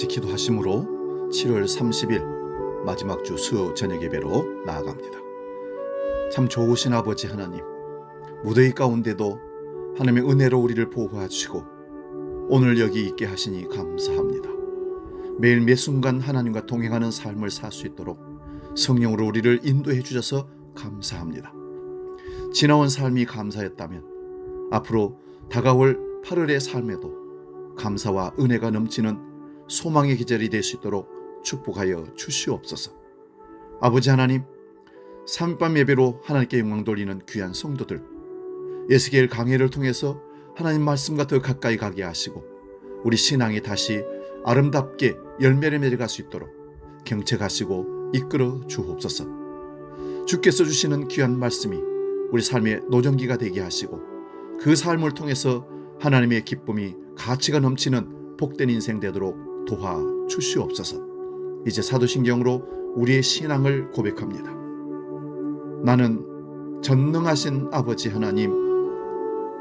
같이 기도하심으로 7월 30일 마지막 주 수요 저녁 예배로 나아갑니다. 참 좋으신 아버지 하나님, 무더위 가운데도 하나님의 은혜로 우리를 보호해 주시고 오늘 여기 있게 하시니 감사합니다. 매일 매 순간 하나님과 동행하는 삶을 살 수 있도록 성령으로 우리를 인도해 주셔서 감사합니다. 지나온 삶이 감사였다면 앞으로 다가올 8월의 삶에도 감사와 은혜가 넘치는 소망의 계절이 될 수 있도록 축복하여 주시옵소서. 아버지 하나님, 삼밤 예배로 하나님께 영광 돌리는 귀한 성도들, 에스겔 강해를 통해서 하나님 말씀과 더 가까이 가게 하시고 우리 신앙이 다시 아름답게 열매를 맺어갈 수 있도록 경책하시고 이끌어 주옵소서. 주께서 주시는 귀한 말씀이 우리 삶의 노정기가 되게 하시고 그 삶을 통해서 하나님의 기쁨이 가치가 넘치는 복된 인생 되도록 도와 주시옵소서. 이제 사도신경으로 우리의 신앙을 고백합니다. 나는 전능하신 아버지 하나님,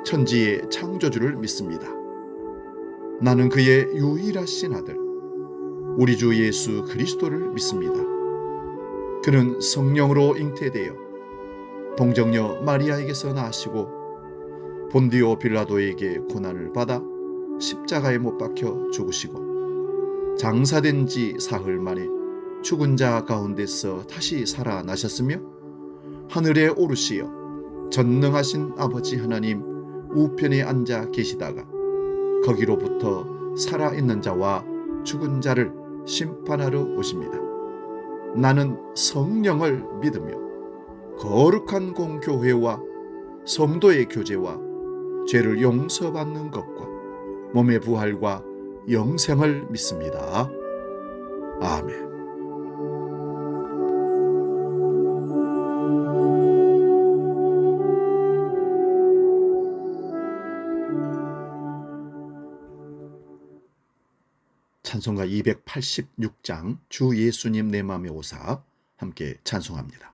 천지의 창조주를 믿습니다. 나는 그의 유일하신 아들, 우리 주 예수 그리스도를 믿습니다. 그는 성령으로 잉태되어 동정녀 마리아에게서 나시고 본디오 빌라도에게 고난을 받아 십자가에 못 박혀 죽으시고 장사된 지 사흘 만에 죽은 자 가운데서 다시 살아나셨으며 하늘에 오르시어 전능하신 아버지 하나님 우편에 앉아 계시다가 거기로부터 살아있는 자와 죽은 자를 심판하러 오십니다. 나는 성령을 믿으며 거룩한 공교회와 성도의 교제와 죄를 용서받는 것과 몸의 부활과 영생을 믿습니다. 아멘. 찬송가 286장 주 예수님 내 맘에 오사 함께 찬송합니다.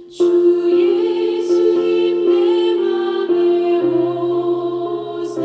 주 예수님 내 맘에 오사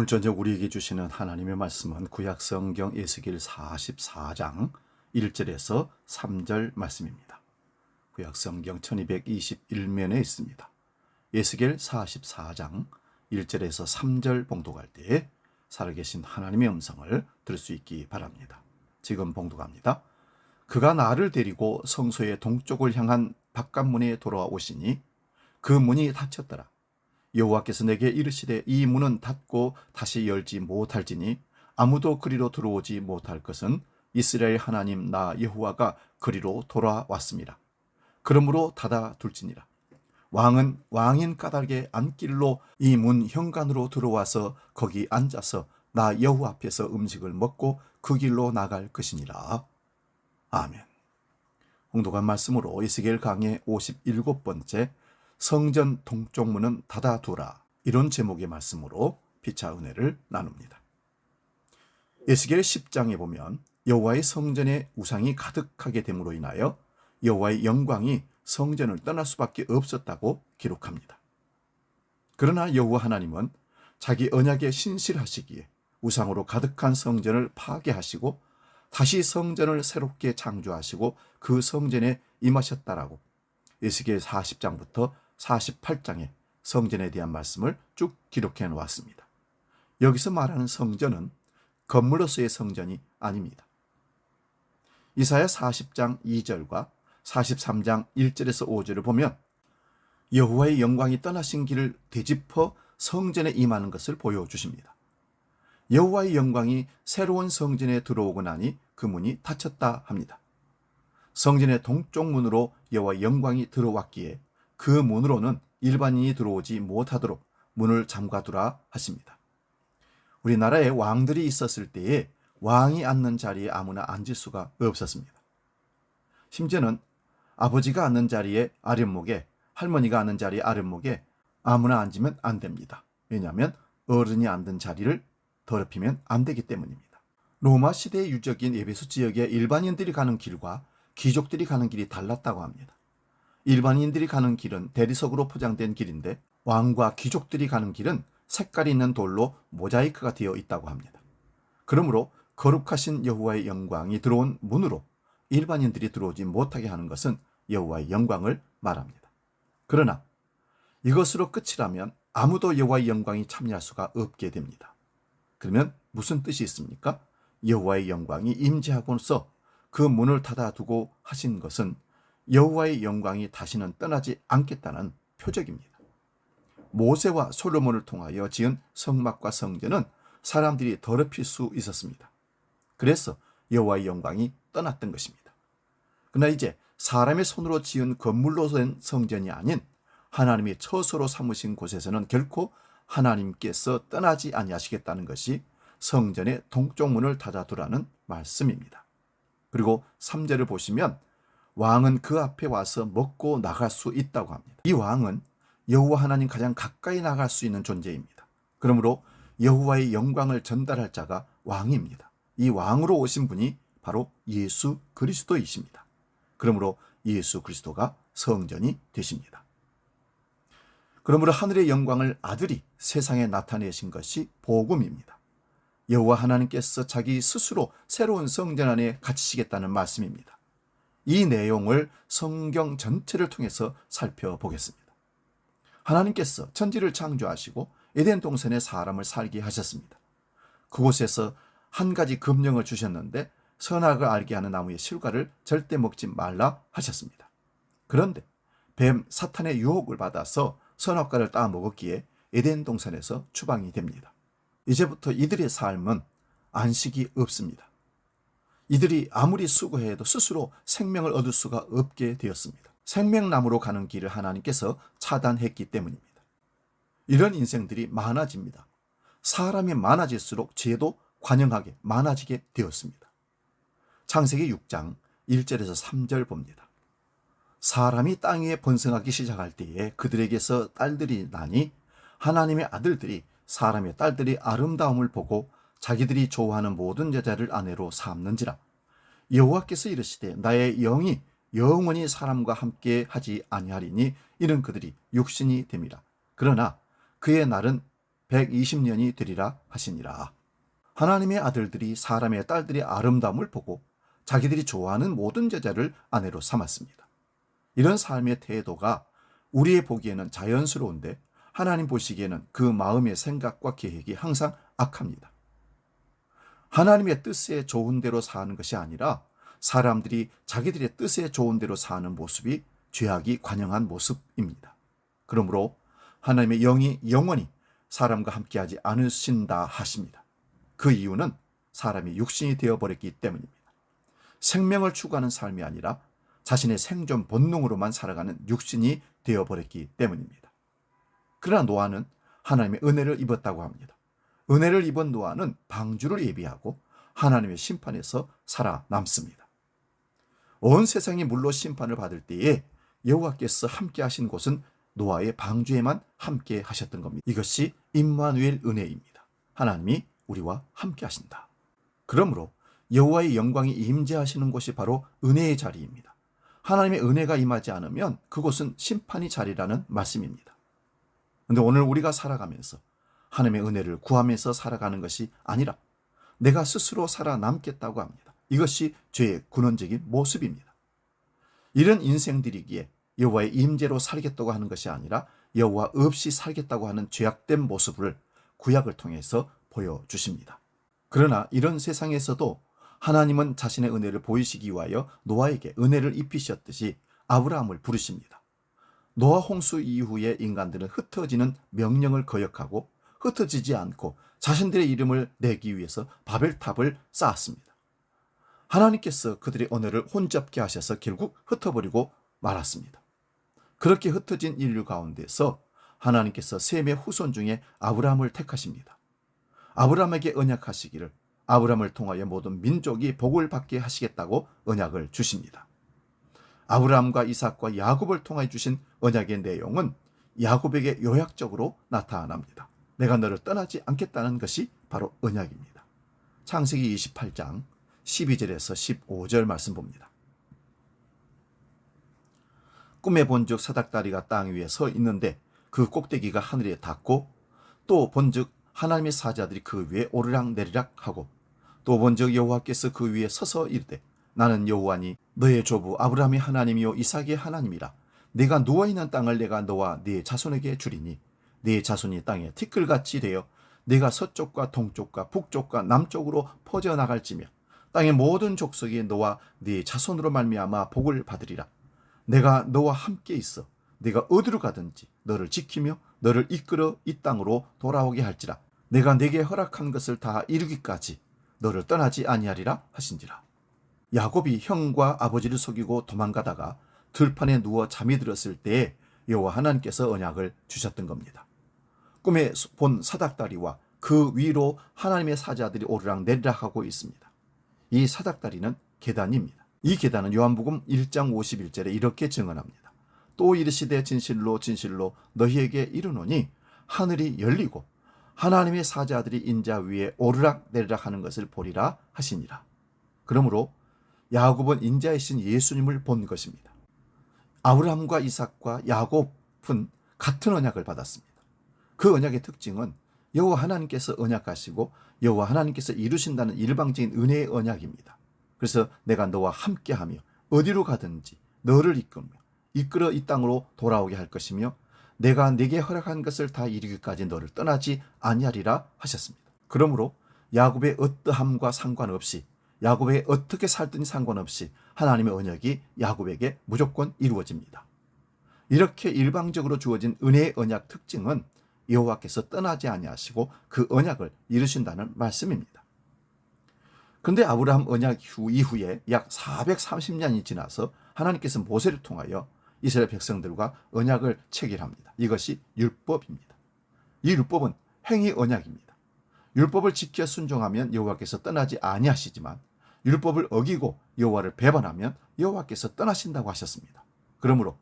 오늘 저녁 우리에게 주시는 하나님의 말씀은 구약성경 에스겔 44장 1절에서 3절 말씀입니다. 구약성경 1221면에 있습니다. 에스겔 44장 1절에서 3절 봉독할 때에 살아계신 하나님의 음성을 들을 수 있기 바랍니다. 지금 봉독합니다. 그가 나를 데리고 성소의 동쪽을 향한 바깥문에 돌아오시니 그 문이 닫혔더라. 여호와께서 내게 이르시되 이 문은 닫고 다시 열지 못할지니 아무도 그리로 들어오지 못할 것은 이스라엘 하나님 나 여호와가 그리로 돌아왔습니다. 그러므로 닫아둘지니라. 왕은 왕인 까닭에 안길로 이 문 현관으로 들어와서 거기 앉아서 나 여호와 앞에서 음식을 먹고 그 길로 나갈 것이니라. 아멘. 홍독한 말씀으로 에스겔 강의 57번째 성전 동쪽 문은 닫아두라, 이런 제목의 말씀으로 피차 은혜를 나눕니다. 에스겔 10장에 보면 여호와의 성전에 우상이 가득하게 됨으로 인하여 여호와의 영광이 성전을 떠날 수밖에 없었다고 기록합니다. 그러나 여호와 하나님은 자기 언약에 신실하시기에 우상으로 가득한 성전을 파괴하시고 다시 성전을 새롭게 창조하시고 그 성전에 임하셨다라고 에스겔 40장부터 48장의 성전에 대한 말씀을 쭉 기록해 놓았습니다. 여기서 말하는 성전은 건물로서의 성전이 아닙니다. 이사야 40장 2절과 43장 1절에서 5절을 보면 여호와의 영광이 떠나신 길을 되짚어 성전에 임하는 것을 보여주십니다. 여호와의 영광이 새로운 성전에 들어오고 나니 그 문이 닫혔다 합니다. 성전의 동쪽 문으로 여호와의 영광이 들어왔기에 그 문으로는 일반인이 들어오지 못하도록 문을 잠가두라 하십니다. 우리나라에 왕들이 있었을 때에 왕이 앉는 자리에 아무나 앉을 수가 없었습니다. 심지어는 아버지가 앉는 자리에 아랫목에, 할머니가 앉는 자리에 아랫목에 아무나 앉으면 안 됩니다. 왜냐하면 어른이 앉은 자리를 더럽히면 안 되기 때문입니다. 로마 시대의 유적인 에베소 지역에 일반인들이 가는 길과 귀족들이 가는 길이 달랐다고 합니다. 일반인들이 가는 길은 대리석으로 포장된 길인데 왕과 귀족들이 가는 길은 색깔이 있는 돌로 모자이크가 되어 있다고 합니다. 그러므로 거룩하신 여호와의 영광이 들어온 문으로 일반인들이 들어오지 못하게 하는 것은 여호와의 영광을 말합니다. 그러나 이것으로 끝이라면 아무도 여호와의 영광이 참여할 수가 없게 됩니다. 그러면 무슨 뜻이 있습니까? 여호와의 영광이 임재하고서 그 문을 닫아두고 하신 것은 여호와의 영광이 다시는 떠나지 않겠다는 표적입니다. 모세와 솔로몬을 통하여 지은 성막과 성전은 사람들이 더럽힐 수 있었습니다. 그래서 여호와의 영광이 떠났던 것입니다. 그러나 이제 사람의 손으로 지은 건물로 된 성전이 아닌 하나님이 처소로 삼으신 곳에서는 결코 하나님께서 떠나지 아니하시겠다는 것이 성전의 동쪽 문을 닫아두라는 말씀입니다. 그리고 3절을 보시면 왕은 그 앞에 와서 먹고 나갈 수 있다고 합니다. 이 왕은 여호와 하나님 가장 가까이 나갈 수 있는 존재입니다. 그러므로 여호와의 영광을 전달할 자가 왕입니다. 이 왕으로 오신 분이 바로 예수 그리스도이십니다. 그러므로 예수 그리스도가 성전이 되십니다. 그러므로 하늘의 영광을 아들이 세상에 나타내신 것이 복음입니다. 여호와 하나님께서 자기 스스로 새로운 성전 안에 갇히시겠다는 말씀입니다. 이 내용을 성경 전체를 통해서 살펴보겠습니다. 하나님께서 천지를 창조하시고 에덴 동산에 사람을 살게 하셨습니다. 그곳에서 한 가지 금령을 주셨는데 선악을 알게 하는 나무의 실과를 절대 먹지 말라 하셨습니다. 그런데 뱀 사탄의 유혹을 받아서 선악과를 따 먹었기에 에덴 동산에서 추방이 됩니다. 이제부터 이들의 삶은 안식이 없습니다. 이들이 아무리 수고해도 스스로 생명을 얻을 수가 없게 되었습니다. 생명나무로 가는 길을 하나님께서 차단했기 때문입니다. 이런 인생들이 많아집니다. 사람이 많아질수록 죄도 관영하게 많아지게 되었습니다. 창세기 6장 1절에서 3절 봅니다. 사람이 땅 위에 번성하기 시작할 때에 그들에게서 딸들이 나니 하나님의 아들들이 사람의 딸들이 아름다움을 보고 자기들이 좋아하는 모든 여자를 아내로 삼는지라. 여호와께서 이르시되 나의 영이 영원히 사람과 함께 하지 아니하리니 이는 그들이 육신이 됨이라. 그러나 그의 날은 120년이 되리라 하시니라. 하나님의 아들들이 사람의 딸들의 아름다움을 보고 자기들이 좋아하는 모든 여자를 아내로 삼았습니다. 이런 삶의 태도가 우리의 보기에는 자연스러운데 하나님 보시기에는 그 마음의 생각과 계획이 항상 악합니다. 하나님의 뜻에 좋은 대로 사는 것이 아니라 사람들이 자기들의 뜻에 좋은 대로 사는 모습이 죄악이 관영한 모습입니다. 그러므로 하나님의 영이 영원히 사람과 함께하지 않으신다 하십니다. 그 이유는 사람이 육신이 되어버렸기 때문입니다. 생명을 추구하는 삶이 아니라 자신의 생존 본능으로만 살아가는 육신이 되어버렸기 때문입니다. 그러나 노아는 하나님의 은혜를 입었다고 합니다. 은혜를 입은 노아는 방주를 예비하고 하나님의 심판에서 살아남습니다. 온 세상이 물로 심판을 받을 때에 여호와께서 함께 하신 곳은 노아의 방주에만 함께 하셨던 겁니다. 이것이 임마누엘 은혜입니다. 하나님이 우리와 함께 하신다. 그러므로 여호와의 영광이 임재하시는 곳이 바로 은혜의 자리입니다. 하나님의 은혜가 임하지 않으면 그곳은 심판의 자리라는 말씀입니다. 그런데 오늘 우리가 살아가면서 하나님의 은혜를 구하면서 살아가는 것이 아니라 내가 스스로 살아남겠다고 합니다. 이것이 죄의 근원적인 모습입니다. 이런 인생들이기에 여호와의 임재로 살겠다고 하는 것이 아니라 여호와 없이 살겠다고 하는 죄악된 모습을 구약을 통해서 보여주십니다. 그러나 이런 세상에서도 하나님은 자신의 은혜를 보이시기 위하여 노아에게 은혜를 입히셨듯이 아브라함을 부르십니다. 노아 홍수 이후에 인간들은 흩어지는 명령을 거역하고 흩어지지 않고 자신들의 이름을 내기 위해서 바벨탑을 쌓았습니다. 하나님께서 그들의 언어를 혼잡게 하셔서 결국 흩어버리고 말았습니다. 그렇게 흩어진 인류 가운데서 하나님께서 셈의 후손 중에 아브라함을 택하십니다. 아브라함에게 언약하시기를 아브라함을 통하여 모든 민족이 복을 받게 하시겠다고 언약을 주십니다. 아브라함과 이삭과 야곱을 통하여 주신 언약의 내용은 야곱에게 요약적으로 나타납니다. 내가 너를 떠나지 않겠다는 것이 바로 언약입니다. 창세기 28장 12절에서 15절 말씀 봅니다. 꿈에 본즉 사닥다리가 땅 위에 서 있는데 그 꼭대기가 하늘에 닿고 또 본즉 하나님의 사자들이 그 위에 오르락 내리락 하고 또 본즉 여호와께서 그 위에 서서 이르되 나는 여호와니 너의 조부 아브라함의 하나님이요 이삭의 하나님이라. 네가 누워있는 땅을 내가 너와 네 자손에게 주리니 네 자손이 땅에 티끌같이 되어 네가 서쪽과 동쪽과 북쪽과 남쪽으로 퍼져나갈지며 땅의 모든 족속이 너와 네 자손으로 말미암아 복을 받으리라. 내가 너와 함께 있어 네가 어디로 가든지 너를 지키며 너를 이끌어 이 땅으로 돌아오게 할지라. 내가 네게 허락한 것을 다 이루기까지 너를 떠나지 아니하리라 하신지라. 야곱이 형과 아버지를 속이고 도망가다가 들판에 누워 잠이 들었을 때에 여호와 하나님께서 언약을 주셨던 겁니다. 꿈에 본 사닥다리와 그 위로 하나님의 사자들이 오르락 내리락 하고 있습니다. 이 사닥다리는 계단입니다. 이 계단은 요한복음 1장 51절에 이렇게 증언합니다. 또 이르시되 진실로 진실로 너희에게 이르노니 하늘이 열리고 하나님의 사자들이 인자 위에 오르락 내리락 하는 것을 보리라 하시니라. 그러므로 야곱은 인자이신 예수님을 본 것입니다. 아브라함과 이삭과 야곱은 같은 언약을 받았습니다. 그 언약의 특징은 여호와 하나님께서 언약하시고 여호와 하나님께서 이루신다는 일방적인 은혜의 언약입니다. 그래서 내가 너와 함께하며 어디로 가든지 너를 이끌어 이 땅으로 돌아오게 할 것이며 내가 네게 허락한 것을 다 이루기까지 너를 떠나지 아니하리라 하셨습니다. 그러므로 야곱의 어떠함과 상관없이 야곱의 어떻게 살든지 상관없이 하나님의 언약이 야곱에게 무조건 이루어집니다. 이렇게 일방적으로 주어진 은혜의 언약 특징은 여호와께서 떠나지 아니하시고 그 언약을 이루신다는 말씀입니다. 그런데 아브라함 언약 이후에 약 430년이 지나서 하나님께서 모세를 통하여 이스라엘 백성들과 언약을 체결합니다. 이것이 율법입니다. 이 율법은 행위 언약입니다. 율법을 지켜 순종하면 여호와께서 떠나지 아니하시지만 율법을 어기고 여호와를 배반하면 여호와께서 떠나신다고 하셨습니다. 그러므로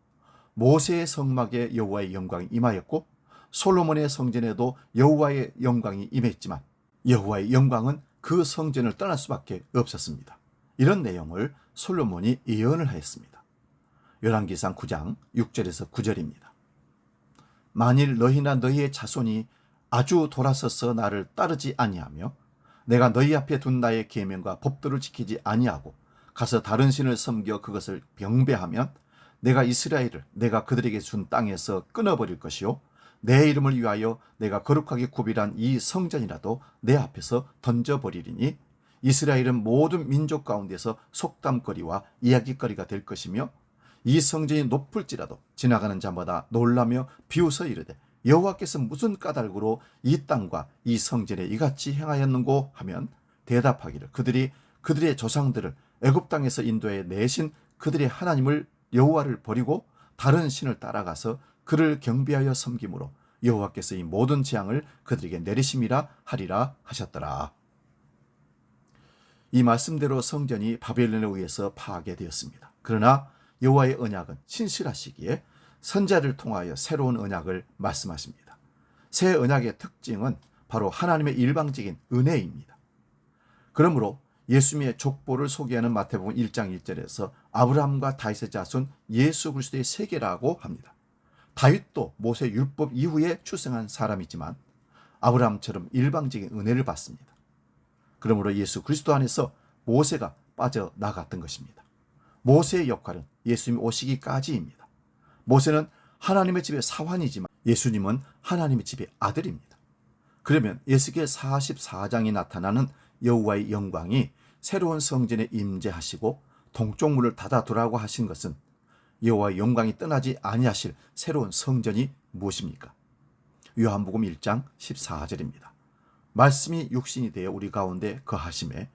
모세의 성막에 여호와의 영광이 임하였고 솔로몬의 성전에도 여호와의 영광이 임했지만 여호와의 영광은 그 성전을 떠날 수밖에 없었습니다. 이런 내용을 솔로몬이 예언을 하였습니다. 열왕기상 9장 6절에서 9절입니다. 만일 너희나 너희의 자손이 아주 돌아서서 나를 따르지 아니하며 내가 너희 앞에 둔 나의 계명과 법도를 지키지 아니하고 가서 다른 신을 섬겨 그것을 경배하면 내가 이스라엘을 내가 그들에게 준 땅에서 끊어버릴 것이요 내 이름을 위하여 내가 거룩하게 구별한 이 성전이라도 내 앞에서 던져버리리니 이스라엘은 모든 민족 가운데서 속담거리와 이야기거리가 될 것이며 이 성전이 높을지라도 지나가는 자마다 놀라며 비웃어 이르되 여호와께서 무슨 까닭으로 이 땅과 이 성전에 이같이 행하였는고 하면 대답하기를 그들이 그들의 조상들을 애굽 땅에서 인도해 내신 그들의 하나님을 여호와를 버리고 다른 신을 따라가서 그를 경배하여 섬김으로 여호와께서 이 모든 재앙을 그들에게 내리심이라 하리라 하셨더라. 이 말씀대로 성전이 바벨론에 의해서 파괴되었습니다. 그러나 여호와의 언약은 신실하시기에 선자를 통하여 새로운 언약을 말씀하십니다. 새 언약의 특징은 바로 하나님의 일방적인 은혜입니다. 그러므로 예수님의 족보를 소개하는 마태복음 1장 1절에서 아브라함과 다윗의 자손 예수 그리스도의 세계라고 합니다. 다윗도 모세 율법 이후에 출생한 사람이지만 아브라함처럼 일방적인 은혜를 받습니다. 그러므로 예수 그리스도 안에서 모세가 빠져나갔던 것입니다. 모세의 역할은 예수님 오시기까지입니다. 모세는 하나님의 집의 사환이지만 예수님은 하나님의 집의 아들입니다. 그러면 에스겔 44장에 나타나는 여호와의 영광이 새로운 성전에 임재하시고 동쪽 문을 닫아두라고 하신 것은 여호와의 영광이 떠나지 아니하실 새로운 성전이 무엇입니까? 요한복음 1장 14절입니다. 말씀이 육신이 되어 우리 가운데 거하심에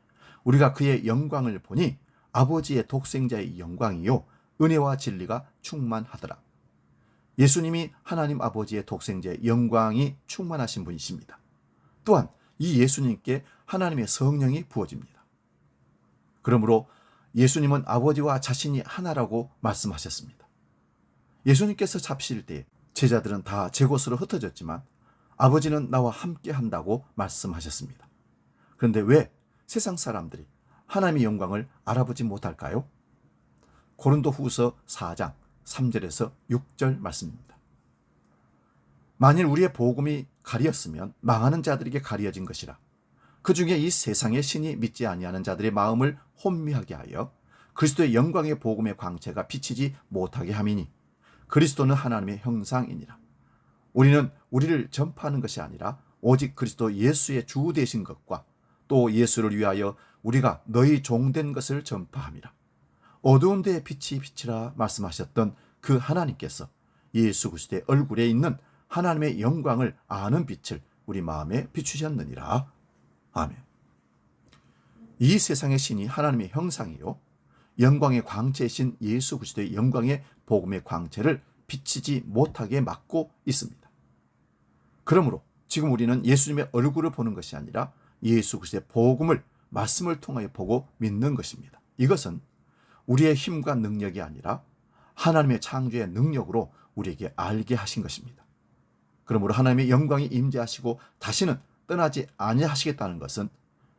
우리가 그의 영광을 보니 아버지의 독생자의 영광이요 은혜와 진리가 충만하더라. 예수님이 하나님 아버지의 독생자의 영광이 충만하신 분이십니다. 또한 이 예수님께 하나님의 성령이 부어집니다. 그러므로 예수님은 아버지와 자신이 하나라고 말씀하셨습니다. 예수님께서 잡히실 때 제자들은 다 제 곳으로 흩어졌지만 아버지는 나와 함께 한다고 말씀하셨습니다. 그런데 왜 세상 사람들이 하나님의 영광을 알아보지 못할까요? 고린도후서 4장 3절에서 6절 말씀입니다. 만일 우리의 복음이 가리었으면 망하는 자들에게 가리어진 것이라. 그 중에 이 세상의 신이 믿지 아니하는 자들의 마음을 혼미하게 하여 그리스도의 영광의 복음의 광채가 비치지 못하게 함이니 그리스도는 하나님의 형상이니라. 우리는 우리를 전파하는 것이 아니라 오직 그리스도 예수의 주 되신 것과 또 예수를 위하여 우리가 너희 종된 것을 전파함이라. 어두운 데에 빛이 비치라 말씀하셨던 그 하나님께서 예수 그리스도의 얼굴에 있는 하나님의 영광을 아는 빛을 우리 마음에 비추셨느니라. 아멘. 이 세상의 신이 하나님의 형상이요 영광의 광채이신 예수 그리스도의 영광의 복음의 광채를 비치지 못하게 막고 있습니다. 그러므로 지금 우리는 예수님의 얼굴을 보는 것이 아니라 예수 그리스도의 복음을 말씀을 통하여 보고 믿는 것입니다. 이것은 우리의 힘과 능력이 아니라 하나님의 창조의 능력으로 우리에게 알게 하신 것입니다. 그러므로 하나님의 영광이 임재하시고 다시는 떠나지 아니하시겠다는 것은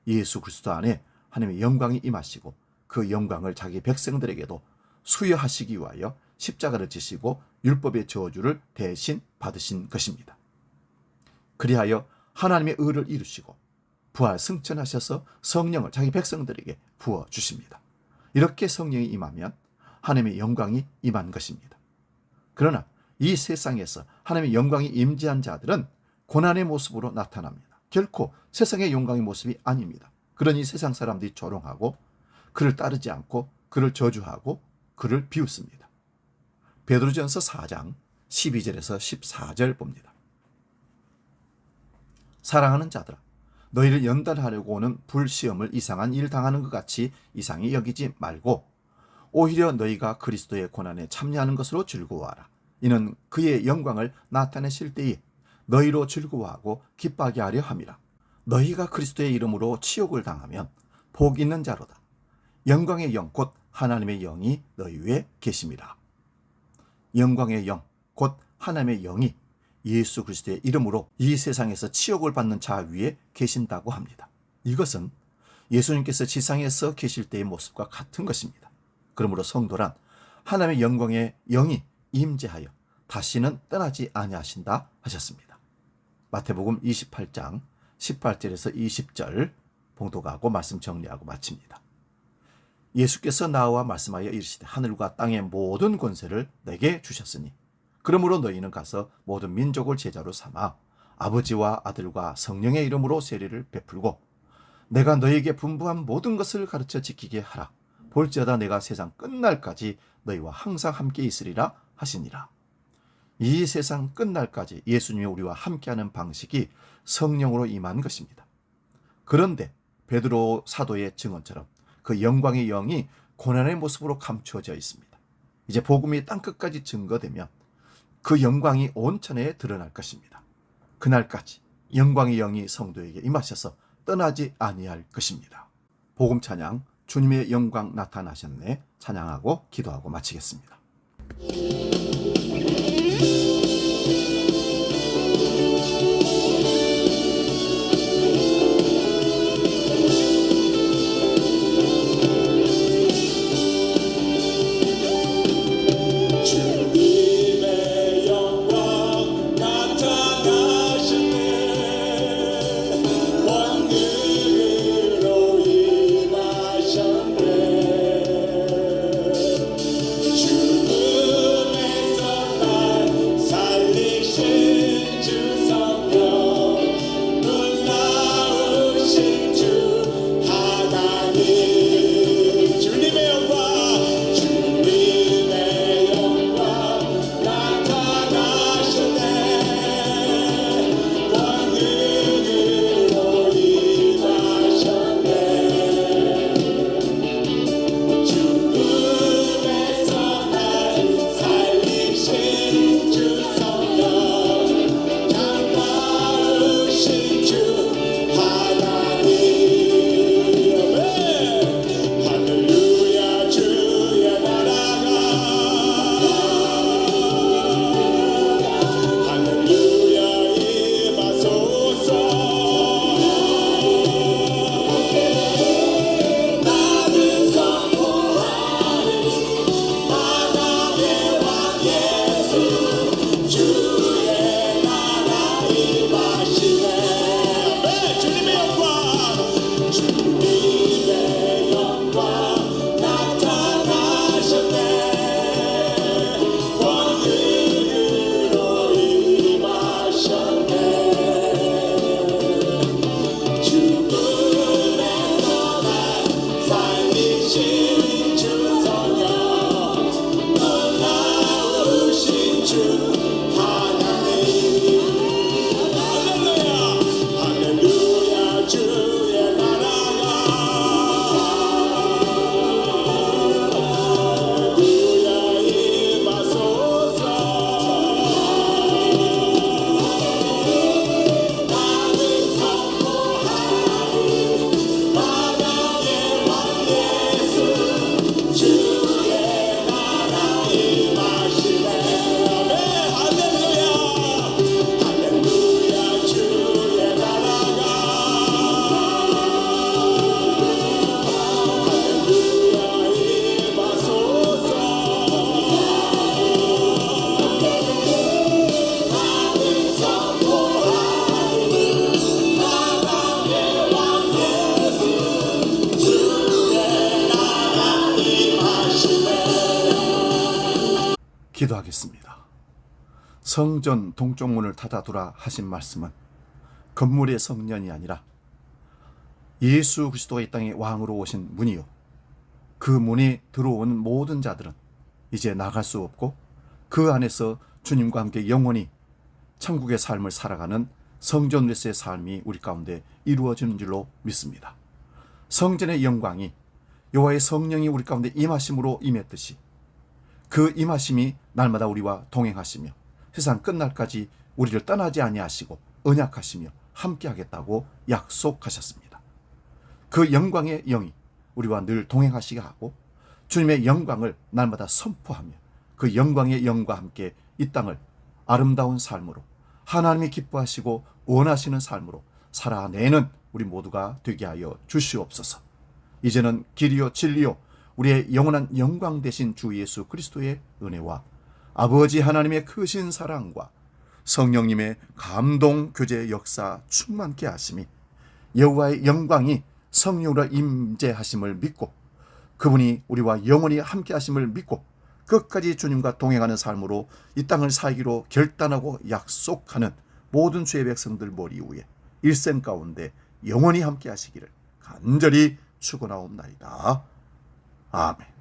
예수 그리스도 안에 하나님의 영광이 임하시고 그 영광을 자기 백성들에게도 수여하시기 위하여 십자가를 지시고 율법의 저주를 대신 받으신 것입니다. 그리하여 하나님의 의를 이루시고 부활 승천하셔서 성령을 자기 백성들에게 부어주십니다. 이렇게 성령이 임하면 하나님의 영광이 임한 것입니다. 그러나 이 세상에서 하나님의 영광이 임재한 자들은 고난의 모습으로 나타납니다. 결코 세상의 영광의 모습이 아닙니다. 그러니 세상 사람들이 조롱하고 그를 따르지 않고 그를 저주하고 그를 비웃습니다. 베드로전서 4장 12절에서 14절 봅니다. 사랑하는 자들아, 너희를 연단하려고 오는 불시험을 이상한 일 당하는 것 같이 이상히 여기지 말고 오히려 너희가 그리스도의 고난에 참여하는 것으로 즐거워하라. 이는 그의 영광을 나타내실 때에 너희로 즐거워하고 기뻐하게 하려 함이라. 너희가 그리스도의 이름으로 치욕을 당하면 복 있는 자로다. 영광의 영 곧 하나님의 영이 너희 위에 계심이라. 영광의 영 곧 하나님의 영이 예수 그리스도의 이름으로 이 세상에서 치욕을 받는 자 위에 계신다고 합니다. 이것은 예수님께서 지상에서 계실 때의 모습과 같은 것입니다. 그러므로 성도란 하나님의 영광의 영이 임재하여 다시는 떠나지 아니하신다 하셨습니다. 마태복음 28장 18절에서 20절 봉독하고 말씀 정리하고 마칩니다. 예수께서 나와 말씀하여 이르시되 하늘과 땅의 모든 권세를 내게 주셨으니 그러므로 너희는 가서 모든 민족을 제자로 삼아 아버지와 아들과 성령의 이름으로 세례를 베풀고 내가 너희에게 분부한 모든 것을 가르쳐 지키게 하라. 볼지어다 내가 세상 끝날까지 너희와 항상 함께 있으리라 하시니라. 이 세상 끝날까지 예수님이 우리와 함께하는 방식이 성령으로 임한 것입니다. 그런데 베드로 사도의 증언처럼 그 영광의 영이 고난의 모습으로 감추어져 있습니다. 이제 복음이 땅끝까지 증거되면 그 영광이 온 천하에 드러날 것입니다. 그날까지 영광의 영이 성도에게 임하셔서 떠나지 아니할 것입니다. 복음 찬양 주님의 영광 나타나셨네 찬양하고 기도하고 마치겠습니다. 기도하겠습니다. 성전 동쪽문을 닫아두라 하신 말씀은 건물의 성전이 아니라 예수 그리스도가 이 땅에 왕으로 오신 문이요, 그 문에 들어온 모든 자들은 이제 나갈 수 없고 그 안에서 주님과 함께 영원히 천국의 삶을 살아가는 성전에서의 삶이 우리 가운데 이루어지는 줄로 믿습니다. 성전의 영광이 여호와의 성령이 우리 가운데 임하심으로 임했듯이 그 임하심이 날마다 우리와 동행하시며 세상 끝날까지 우리를 떠나지 아니하시고 언약하시며 함께하겠다고 약속하셨습니다. 그 영광의 영이 우리와 늘 동행하시게 하고 주님의 영광을 날마다 선포하며 그 영광의 영과 함께 이 땅을 아름다운 삶으로 하나님이 기뻐하시고 원하시는 삶으로 살아내는 우리 모두가 되게 하여 주시옵소서. 이제는 길이요 진리요 우리의 영원한 영광 되신 주 예수 그리스도의 은혜와 아버지 하나님의 크신 사랑과 성령님의 감동 교제 역사 충만케 하심이 여호와의 영광이 성령으로 임재하심을 믿고 그분이 우리와 영원히 함께 하심을 믿고 끝까지 주님과 동행하는 삶으로 이 땅을 살기로 결단하고 약속하는 모든 주의 백성들 머리 위에 일생 가운데 영원히 함께 하시기를 간절히 축원하옵나이다. 아멘.